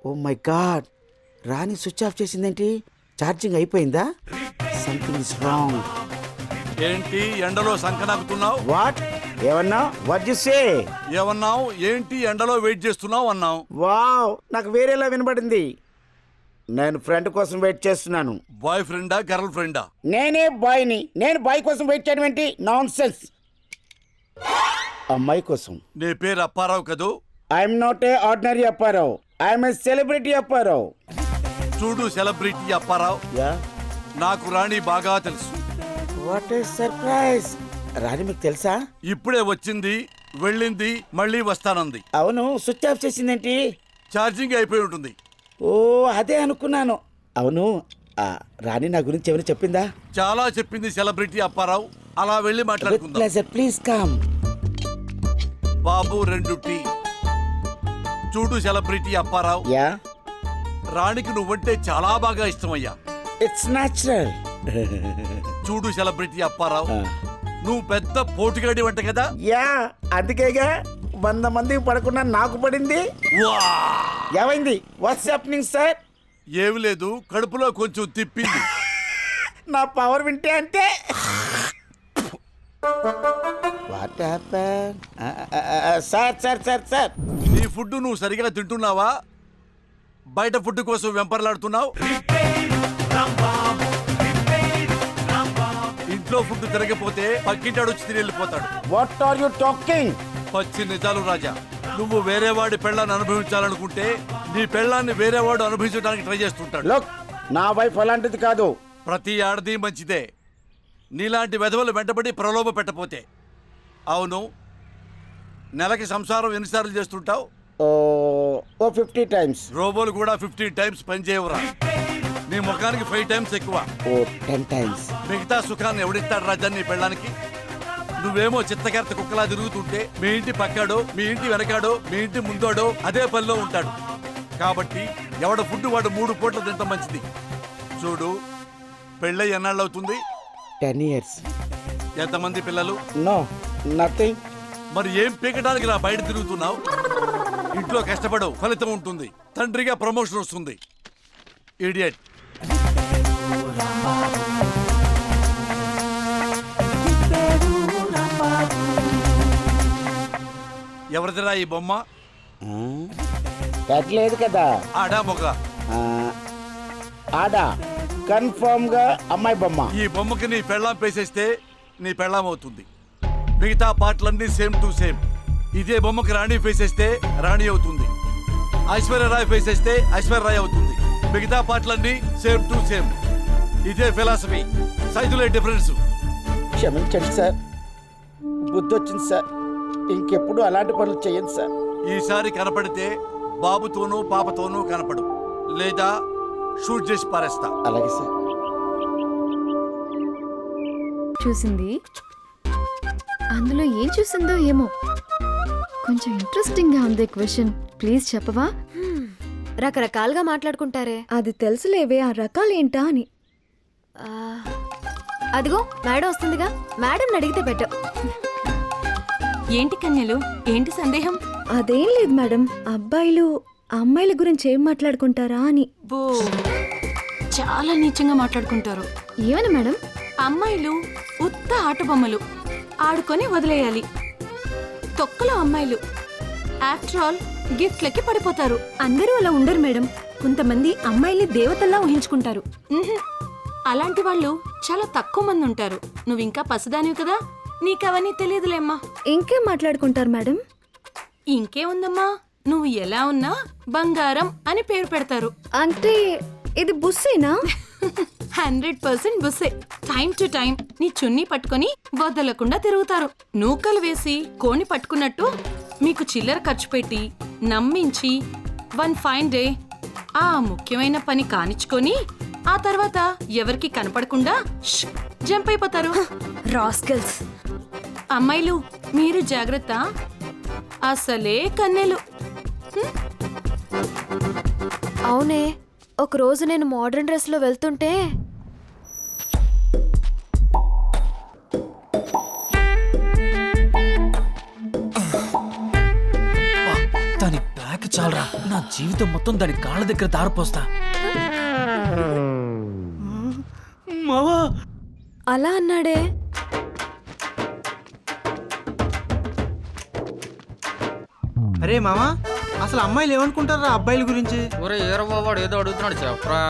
Oh my God, Rani switch off చేసిందేంటి? Charging అయిపోయిందా? Something is wrong. ఏంటి ఎండలో సంకనాకుతున్నావు? వాట్ ఏమన్నా? What you say? ఏమన్నావు? ఏంటి ఎండలో వెయిట్ చేస్తున్నావు అన్నావు. వావ్, నాకు వేరేలా వినబడింది. నేను ఫ్రెండ్ కోసం వెయిట్ చేస్తున్నాను. బాయ్ ఫ్రెండా గర్ల్ ఫ్రెండా? నేనే బాయ్ని. నేను బాయ్ కోసం వెయిట్ చేయడం ఏంటి? Non sense. అమ్మాయి కోసం. నీ పేరు అప్పారావు కదూ? I'm not a ordinary Apparao. I'm a celebrity Apparao. చూడు సెలబ్రిటీ అప్పారావు, యా, నాకు రాణి బాగా తెలుసు. What a surprise. రాణి మీకు తెలుసా? ఇప్పుడే వచ్చింది, వెళ్ళింది, మళ్ళీ వస్తానంది. అవును, స్విచ్ ఆఫ్ చేసిందేంటి? ఛార్జింగ్ అయిపోయి ఉంటుంది. ఓ అదే అనుకున్నాను. అవును, రాణి నా గురించి ఏమైనా చెప్పిందా? చాలా చెప్పింది సెలబ్రిటీ అప్పారావు. అలా వెళ్ళి మాట్లాడుకుందాం. Please come. బాబు 2 టీ. చూడు సెలబ్రిటీ అప్పారావు, యా, రాణికి నువ్వంటే చాలా బాగా ఇష్టమయ్యా. It's natural. చూడు సెలబ్రిటీ అప్పారావు, నువ్వు పెద్ద పోటుగాడి వంట కదా. యా, అందుకేగా 100 మందికి పడకుండా నాకు పడింది. వా! ఏమైంది? What's happening sir? ఏమి లేదు, కడుపులో కొంచెం తిప్పింది. నా పవర్ వింటే అంతే. What happen? Sir sir sir sir, నీ ఫుడ్ నువ్వు సరిగా తింటున్నావా? బయట ఫుడ్ కోసం వెంపర్లాడుతున్నావు. ఇంట్లో ఫుడ్ తిరగపోతే పక్కింటాడు వచ్చి తిని వెళ్ళిపోతాడు. What are you talking? పచ్చి నిజాలు రాజా. నువ్వు వేరేవాడి పెళ్ళాన్ని అనుభవించాలనుకుంటే నీ పెళ్ళాన్ని వేరేవాడు అనుభవించడానికి ట్రై చేస్తుంటాడు. లుక్, నా వైఫ్ అలాంటిది కాదు. ప్రతి ఆడది మంచిదే, నీలాంటి వెధవలు వెంటబడి ప్రలోభ పెట్టపోతే. అవును, నెలకి సంసారం ఎన్నిసార్లు చేస్తుంటావు? ఓ 50 టైమ్స్. రోబోలు కూడా 15 టైమ్స్ పనిచేయవురా. నీ ముఖానికి 5 టైమ్స్ ఎక్కువ. ఓ 10 టైమ్స్. మిగతా సుఖాన్ని ఎవడిస్తాడు రాజా నీ పెళ్ళానికి? నువ్వేమో చిత్తకర్త కుక్కలా తిరుగుతుంటే మీ ఇంటి పక్కాడో, మీ ఇంటి వెనకాడో, మీ ఇంటి ముందోడో అదే పనిలో ఉంటాడు. కాబట్టి ఎవడ ఫుడ్ వాడు 3 పూటలు తింట మంచిది. చూడు, పెళ్ళై ఎన్నాళ్ళు అవుతుంది? 10 years. ఎంతమంది పిల్లలు? No, nothing. మరి ఏం పీకడానికి రా బయట తిరుగుతున్నావు? ఇంట్లో కష్టపడవు, ఫలితం ఉంటుంది. తండ్రిగా ప్రమోషన్ వస్తుంది. ఇడియట్. ఎవరిదిరా ఈ బొమ్మ? లేదు కదా. ఆడా మొగ? ఆడా. కన్ఫర్మ్ గా అమ్మాయి బొమ్మ. ఈ బొమ్మకి నీ పెళ్ళాం పేసేస్తే నీ పెళ్ళాం అవుతుంది. మిగతా పాటలన్నీ సేమ్ టు సేమ్. ఇదే బొమ్మకి రాణి ఫేసేస్తే రాణి అవుతుంది. ఐశ్వర్యరాయ్ ఫేసేస్తే ఐశ్వర్యరాయ్ అవుతుంది. మిగతా పాటలన్నీ సేమ్ టు సేమ్. ఇదే ఫిలాసఫీ. సైజులే డిఫరెన్స్. క్షమించండి సార్, బుద్ధి వచ్చింది సార్. ఇంకెప్పుడు అలాంటి పనులు చేయండి సార్. ఈసారి కనపడితే బాబుతోనూ పాపతోనూ కనపడు, లేదా షూట్ చేసి పారేస్తా. అలాగే సార్. చూసింది, అందులో ఏం చూసిందో ఏమో. కొంచెం ఇంట్రెస్టింగ్ గా ఉంది క్వశ్చన్. ప్లీజ్ చెప్పవా? రకరకాలుగా మాట్లాడుకుంటారే. అది తెలుసులేవే, ఆ రకాలేంటా అని. అదిగో మేడం వస్తుందిగా, మేడం అడిగితే బెటర్. ఏంటి కన్యలు, ఏంటి సందేహం? అదేం లేదు మేడం, అబ్బాయిలు అమ్మాయిల గురించి ఏం మాట్లాడుకుంటారా అని. బో, చాలా నీచంగా మాట్లాడుకుంటారు. ఏమని మేడం? అమ్మాయిలు ఉత్త ఆట బొమ్మలు, ఆడుకొని వదిలేయాలి. తొక్కలో అమ్మాయిలు ఆఫ్టర్ ఆల్ గిఫ్ట్లకి పడిపోతారు. అందరూ అలా ఉండరు మేడం, కొంతమంది అమ్మాయిల్ని దేవతల్లా ఊహించుకుంటారు. అలాంటి వాళ్ళు చాలా తక్కువ మంది ఉంటారు. నువ్వు ఇంకా పసిదానివి కదా, నీకవన్నీ తెలియదులేమ్మా. ఇంకేం మాట్లాడుకుంటారు మేడం? ఇంకేముందమ్మా, నువ్వు ఎలా ఉన్నా బంగారం అని పేరు పెడతారు. అంటే ఇది బుస్సేనా? 100% బుస్సే. టైం టు టైం నీ చున్నీ పట్టుకొని వదలకుండా తిరుగుతారు. నూకలు వేసి కోణి పట్టుకున్నట్టు మీకు చిల్లర ఖర్చు పెట్టి నమ్మించి 1 ఫైన్ డే ఆ ముఖ్యమైన పని కానిచ్చుకొని ఆ తర్వాత ఎవరికి కనపడకుండా జంప్ అయిపోతారు. రాస్కల్స్. అమ్మాయిలు మీరు జాగ్రత్త, అసలే కన్నెలు. అవునే, ఒక రోజు నేను మోడర్న్ డ్రెస్ లో వెళ్తుంటే దాని బ్యాగ్ చాలరా, నా జీవితం మొత్తం దాని కాళ్ళ దగ్గర దారిపోస్తా. మావా అలా అన్నాడే. అరే మామా, అసలు అమ్మాయిలు ఏమనుకుంటారా అబ్బాయిల గురించి? ఒరే ఏరబావాడు ఏదో అడుగుతున్నాడు చెప్పరా.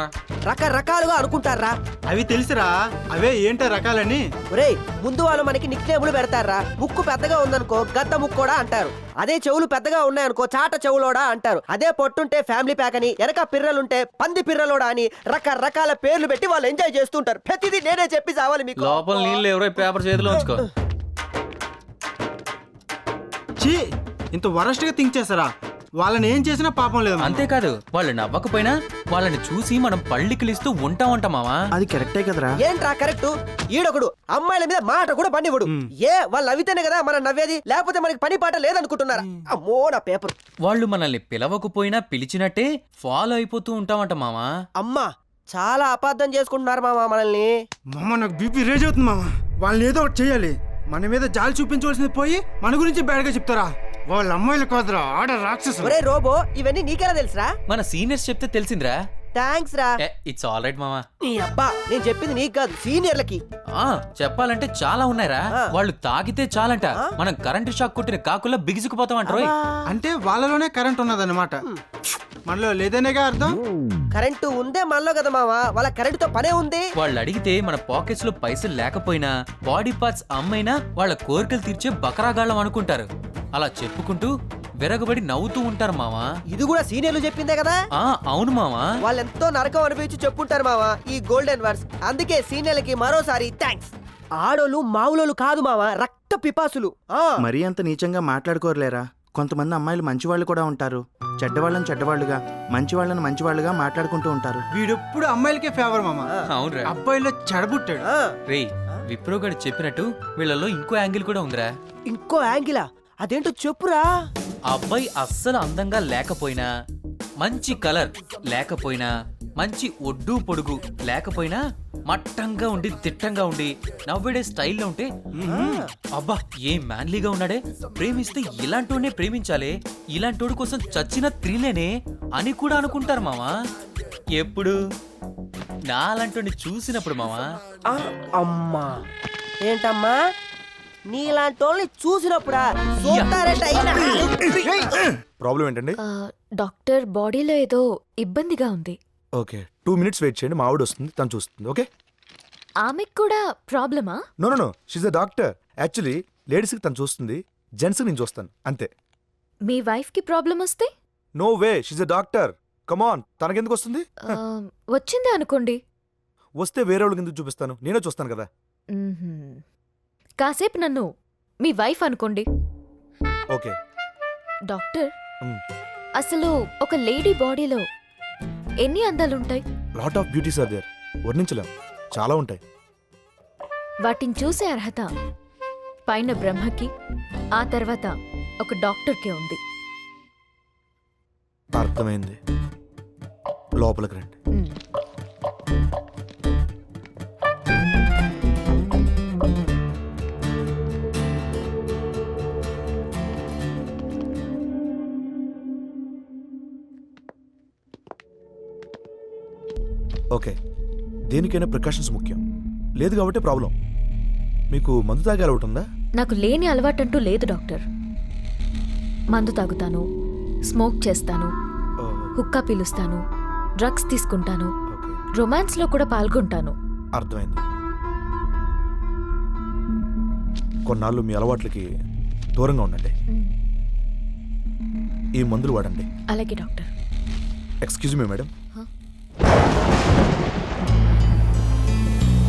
రకరకాలుగా అనుకుంటారా. అవి తెలుసురా, అవే ఏంటో రకాలని. ఒరేయ్, ముందు వాళ్ళు మనకి నిక్నేములు పెడతారా. ముక్కు పెద్దగా ఉందనుకో గద్ద ముక్కోడా అంటారు. అదే చెవులు పెద్దగా ఉన్నాయనుకో చాట చెవులోడా అంటారు. అదే పొట్టుంటే ఫ్యామిలీ ప్యాక్ అని, వెనక పిర్రలుంటే పంది పిర్రలోడా అని రకరకాల పేర్లు పెట్టి వాళ్ళు ఎంజాయ్ చేస్తుంటారు. ప్రతిదీ నేనే చెప్పి చావాలి మీకు. లోపల నీళ్ళు ఎవరో పేపర్ చేతిలో ఉంచుకో. చీ, ఇంత వరస్ట్ గా థింక్ చేస్తారా? వాళ్ళని ఏం చేసినా పాపం లేదు. అంతేకాదు, వాళ్ళు నవ్వకపోయినా వాళ్ళని చూసి మనం పళ్ళికిలిస్తూ ఉంటా మావా. అది కరెక్టే కదరా. ఏంట్రా కరెక్ట్? ఈడొకడు అమ్మాయిల మీద మాట కూడా పనివ్వడు. వాళ్ళు నవ్వితేనే కదా మనం నవ్వేది, లేకపోతే మనకి పని పాట లేదనుకుంటున్నారా? అమ్మో నా పేపర్. వాళ్ళు మనల్ని పిలవకపోయినా పిలిచినట్టే ఫాలో అయిపోతూ ఉంటామంట మావా. అమ్మా, చాలా అపార్థం చేసుకుంటున్నారు మామా మనల్ని. మామ, నాకు బీపీ రేజ్ అవుతుంది మామ. వాళ్ళని ఏదో ఒకటి చేయాలి. మన మీద జాలి చూపించవలసింది పోయి మన గురించి బ్యాడ్ గా చెప్తారా? వాళ్ళ అమ్మాయిలు కాదురా, ఆడ రాక్షసు. ఒరే రోబో, ఇవన్నీ నీకెలా తెలుసురా? మన సీనియర్స్ చెప్తే తెలిసిందిరా. థ్యాంక్స్ రా. ఇట్స్ ఆల్ రైట్ మావా. నీ అబ్బా, నేను చెప్పింది నీకు కాదు, సీనియర్లకి. చెప్పాలంటే చాలా ఉన్నాయిరా. వాళ్ళు తాగితే చాలంట మనం కరెంటు షాక్ కొట్టిన కాకుల్లో బిగుసుకుపోతామంటారు. అంటే వాళ్ళలోనే కరెంట్ ఉన్నదన్నమాట. మనలో లేదనేగా అర్థం. కరెంటు ఉందే మనలో కదా మావా, వాళ్ళ కరెంటు తో పనే ఉంది. వాళ్ళు అడిగితే మన పాకెట్స్ లో పైసలు లేకపోయినా బాడీ పార్ట్స్ అమ్మైనా వాళ్ళ కోరికలు తీర్చే బకరాగాళ్ళం అనుకుంటారు. అలా చెప్పుకుంటూ విరగబడి నవ్వుతూ ఉంటారు మావా. ఇది కూడా సీనియర్లు చెప్పిందే కదా. అవును మావా. వాళ్ళు ఎంతో నరకం అనిపించి చెప్పుంటారు మావా ఈ గోల్డెన్ వర్డ్స్. అందుకే సీనియర్లకి మరోసారి థ్యాంక్స్. ఆడోళ్ళు మావులోళ్ళు కాదు మావా, రక్త పిపాసులు. మరీ అంత నీచంగా మాట్లాడుకోరలేరా. కొంతమంది అమ్మాయిలు మంచివాళ్ళు కూడా ఉంటారు. చెడ్డవాళ్ళని చెడ్డవాళ్ళుగా, మంచివాళ్ళని మంచివాళ్ళుగా మాట్లాడుకుంటూ ఉంటారు. వీడెప్పుడు అమ్మాయిలకే ఫేవర్ మామ. అవునరా. అబ్బాయిలో చెడబుట్టాడు. రే, విప్రోగాడు చెప్పినట్టు వీళ్ళలో ఇంకో యాంగిల్ కూడా ఉందిరా. ఇంకో యాంగిలా? అదేంటో చెప్పురా. ఆ అబ్బాయి అస్సలు అందంగా లేకపోయినా, మంచి కలర్ లేకపోయినా, మంచి ఒడ్డు పొడుగు లేకపోయినా, మట్టంగా ఉండి దిట్టంగా ఉండి నవ్వేడే స్టైల్లో ఉంటే అబ్బా ఏం మ్యాన్లీగా ఉన్నాడే, ప్రేమిస్తే ఇలాంటోనే ప్రేమించాలే, ఇలాంటోడి కోసం చచ్చిన త్రిలేనే అని కూడా అనుకుంటారు మావా. ఎప్పుడు నాలాంటి చూసినప్పుడు మావా. అమ్మా, ఏంటమ్మా నీలాంటి వాళ్ళని చూసినప్పుడా? ప్రాబ్లం ఏంటండి? డాక్టర్, బాడీలో ఏదో ఇబ్బందిగా ఉంది. ఓకే, 2 minutes వెయిట్ చేయండి, మా ఆవిడ వస్తుంది, తను చూస్తుంది. ఓకే. ఆమెకు కూడా ప్రాబ్లమా? No no no, she's a doctor. Actually లేడీస్కి తను చూస్తుంది, జెంట్స్కి నేను చూస్తాను అంతే. మీ వైఫ్ కి ప్రాబ్లం వస్తే? No way, she's a doctor. Come on, తనకెందుకు వస్తుంది? వచ్చిందే అనుకోండి. వస్తే వేరే వాళ్ళకి ఎందుకు చూపిస్తాను, నేనే చూస్తాను కదా. కాసేపు నన్ను మీ వైఫ్ అనుకోండి. ఓకే. డాక్టర్, అసలు ఒక లేడీ బాడీలో ఎన్ని అందాలుంటాయి? Lot of beauties are there, వర్ణించలేం, చాలా ఉంటాయి. వాటిని చూసే అర్హత పైన బ్రహ్మకి, ఆ తర్వాత ఒక డాక్టర్కే ఉంది. అర్థమైంది, లోపలికి రండి. ఓకే, దేనికైనా ప్రికాషన్స్ ముఖ్యం. లేదు కాబట్టి ప్రాబ్లం. మీకు మందు తాగే అలవాటు ఉందా? నాకు లేని అలవాటంటూ లేదు డాక్టర్. మందు తాగుతాను, స్మోక్ చేస్తాను, హుక్కా పీలుస్తాను, డ్రగ్స్ తీసుకుంటాను, రొమాన్స్లో కూడా పాల్గొంటాను. అర్థమైంది. కొన్నాళ్ళు మీ అలవాట్లకి దూరంగా ఉండండి. ఈ మందులు వాడండి. అలాగే డాక్టర్. Excuse me madam,